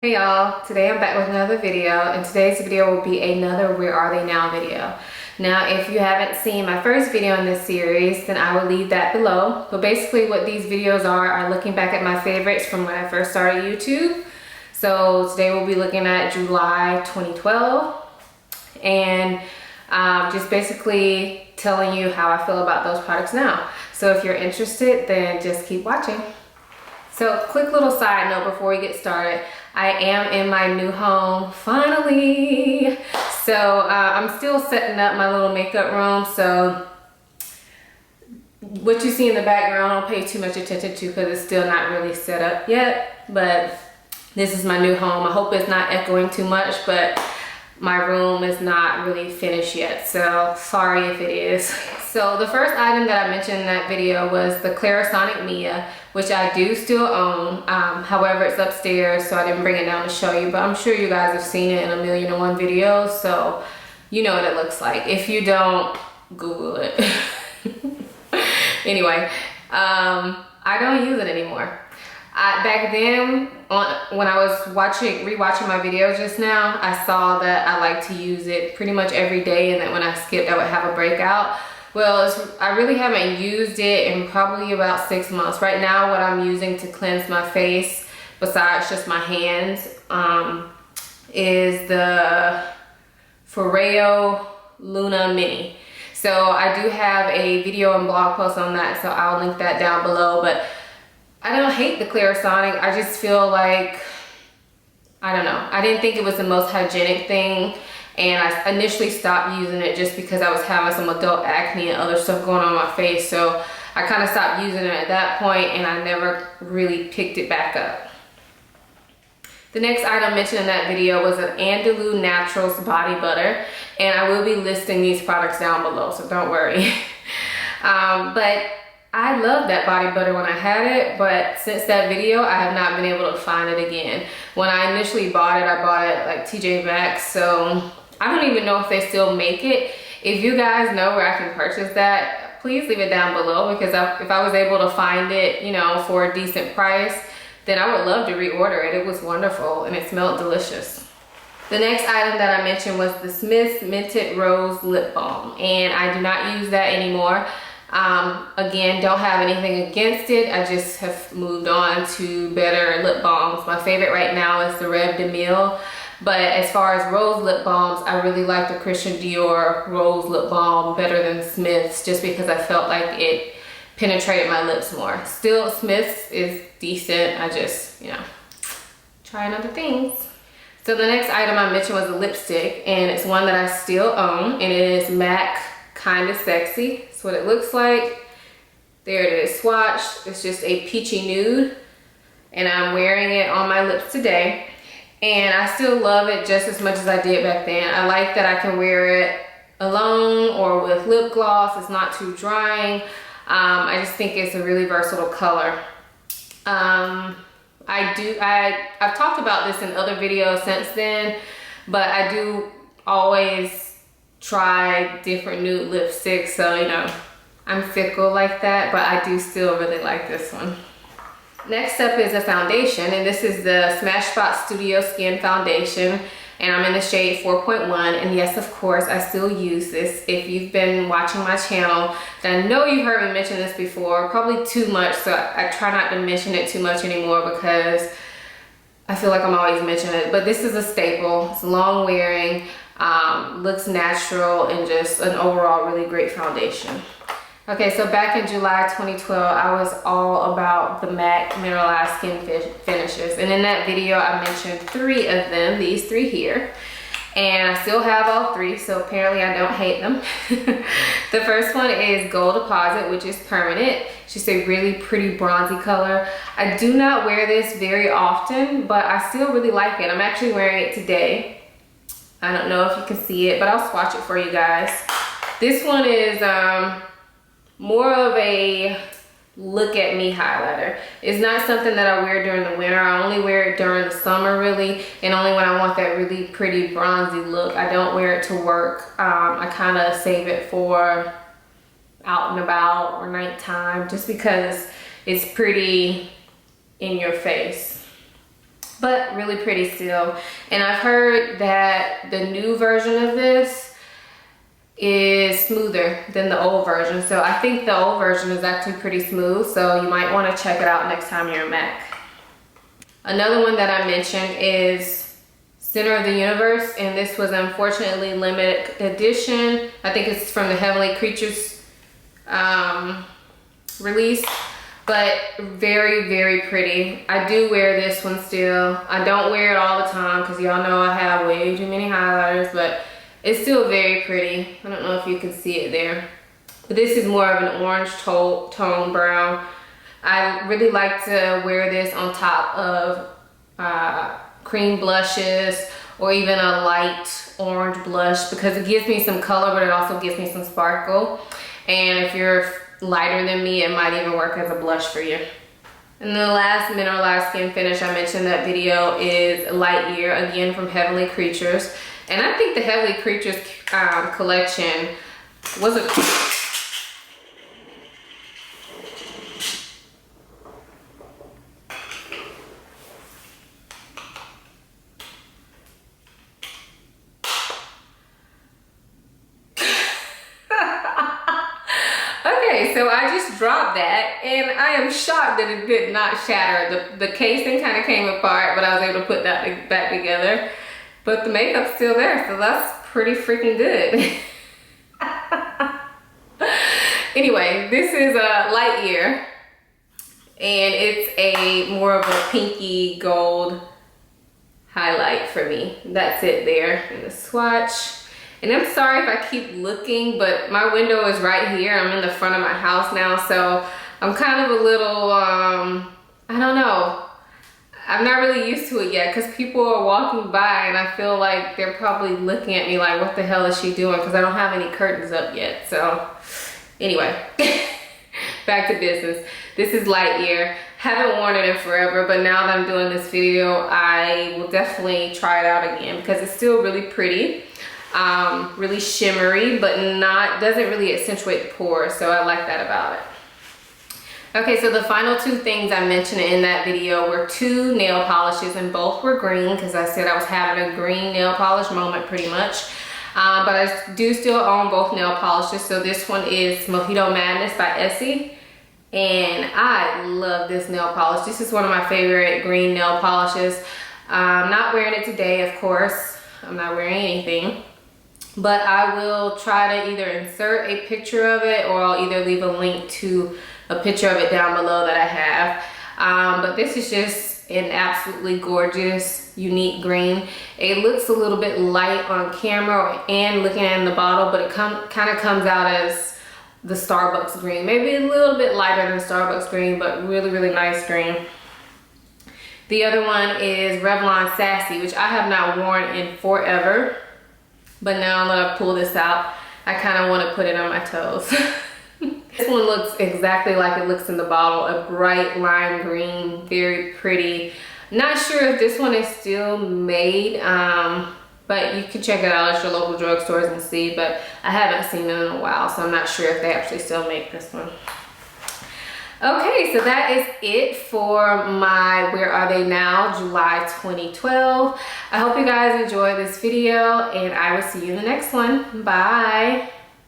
Hey y'all, today I'm back with another video, and today's video will be another Where Are They Now video. Now if you haven't seen my first video in this series, then I will leave that below. But basically what these videos are looking back at my favorites from when I first started YouTube. So today we'll be looking at July 2012 and just basically telling you how I feel about those products now. So if you're interested, then just keep watching. So quick little side note before we get started. I am in my new home, finally. So I'm still setting up my little makeup room. So what you see in the background, don't pay too much attention to because it's still not really set up yet. But this is my new home. I hope it's not echoing too much, but my room is not really finished yet. So sorry if it is. So the first item that I mentioned in that video was the Clarisonic Mia, which I do still own. However, it's upstairs, so I didn't bring it down to show you, but I'm sure you guys have seen it in 1,000,001 videos, so you know what it looks like. If you don't, Google it. Anyway, I don't use it anymore. Back then, when I was rewatching my videos just now, I saw that I like to use it pretty much every day, and that when I skipped, I would have a breakout. Well, I really haven't used it in probably about 6 months. Right now, what I'm using to cleanse my face, besides just my hands, is the Foreo Luna Mini. So I do have a video and blog post on that, so I'll link that down below. But I don't hate the Clarisonic. I just feel like, I don't know. I didn't think it was the most hygienic thing. And I initially stopped using it just because I was having some adult acne and other stuff going on my face. So I kind of stopped using it at that point, and I never really picked it back up. The next item mentioned in that video was an Andalou Naturals body butter. And I will be listing these products down below, so don't worry. But I loved that body butter when I had it, but since that video, I have not been able to find it again. When I initially bought it, I bought it like TJ Maxx, so I don't even know if they still make it. If you guys know where I can purchase that, please leave it down below, because if I was able to find it, you know, for a decent price, then I would love to reorder it. It was wonderful and it smelled delicious. The next item that I mentioned was the Smith's Minted Rose Lip Balm, and I do not use that anymore. Again, don't have anything against it. I just have moved on to better lip balms. My favorite right now is the Revlon. But as far as rose lip balms, I really like the Christian Dior Rose Lip Balm better than Smith's, just because I felt like it penetrated my lips more. Still, Smith's is decent. I just, you know, trying other things. So the next item I mentioned was a lipstick, and it's one that I still own, and it is MAC Kinda Sexy. That's what it looks like. There it is swatched. It's just a peachy nude, and I'm wearing it on my lips today. And I still love it just as much as I did back then. I like that I can wear it alone or with lip gloss. It's not too drying. I just think it's a really versatile color. I've talked about this in other videos since then, but I do always try different nude lipsticks, so you know, I'm fickle like that, but I do still really like this one. Next up is a foundation, and this is the Smashbox Studio Skin Foundation, and I'm in the shade 4.1, and yes, of course, I still use this. If you've been watching my channel, then I know you've heard me mention this before, probably too much, so I try not to mention it too much anymore because I feel like I'm always mentioning it, but this is a staple. It's long wearing, looks natural, and just an overall really great foundation. Okay, so back in July 2012, I was all about the MAC Mineralized Skin Finishes. And in that video, I mentioned 3 of them, these 3 here. And I still have all 3, so apparently I don't hate them. The first one is Gold Deposit, which is permanent. It's just a really pretty bronzy color. I do not wear this very often, but I still really like it. I'm actually wearing it today. I don't know if you can see it, but I'll swatch it for you guys. This one is more of a look at me highlighter. It's not something that I wear during the winter. I only wear it during the summer really, and only when I want that really pretty bronzy look. I don't wear it to work. I kind of save it for out and about or nighttime, just because it's pretty in your face. but really pretty still. And I've heard that the new version of this is smoother than the old version. So I think the old version is actually pretty smooth. So you might want to check it out next time you're in MAC. Another one that I mentioned is Center of the Universe. And this was unfortunately limited edition. I think it's from the Heavenly Creatures release. But very, very pretty. I do wear this one still. I don't wear it all the time because y'all know I have way too many highlighters, but it's still very pretty. I don't know if you can see it there. But this is more of an orange tone brown. I really like to wear this on top of cream blushes or even a light orange blush because it gives me some color, but it also gives me some sparkle. And if you're lighter than me, it might even work as a blush for you. And the last Mineralized Skinfinish I mentioned in that video is Light Year, again from Heavenly Creatures. And I think the Heavenly Creatures collection was a... Okay, so I just dropped that and I am shocked that it did not shatter. The casing kind of came apart, but I was able to put that back together. But the makeup's still there, so that's pretty freaking good. Anyway, this is a Light Year, and it's a more of a pinky gold highlight for me. That's it there in the swatch. And I'm sorry if I keep looking, but my window is right here. I'm in the front of my house now, so I'm kind of a little, I don't know. I'm not really used to it yet because people are walking by and I feel like they're probably looking at me like, what the hell is she doing? Because I don't have any curtains up yet. So anyway, back to business. This is Light Year. Haven't worn it in forever, but now that I'm doing this video, I will definitely try it out again because it's still really pretty. Really shimmery, but doesn't really accentuate the pores. So I like that about it. Okay, so the final two things I mentioned in that video were two nail polishes, and both were green because I said I was having a green nail polish moment pretty much. But I do still own both nail polishes. So this one is Mojito Madness by Essie. And I love this nail polish. This is one of my favorite green nail polishes. I'm not wearing it today, of course. I'm not wearing anything. But I will try to either insert a picture of it or I'll either leave a link to a picture of it down below that I have. But this is just an absolutely gorgeous, unique green. It looks a little bit light on camera and looking in the bottle, but it kind of comes out as the Starbucks green. Maybe a little bit lighter than Starbucks green, but really, really nice green. The other one is Revlon Sassy, which I have not worn in forever. But now that I pull this out, I kind of want to put it on my toes. This one looks exactly like it looks in the bottle, a bright lime green, very pretty. Not sure if this one is still made, but you can check it out at your local drugstores and see, but I haven't seen it in a while, so I'm not sure if they actually still make this one. Okay, so that is it for my Where Are They Now July 2012. I hope you guys enjoyed this video and I will see you in the next one. Bye.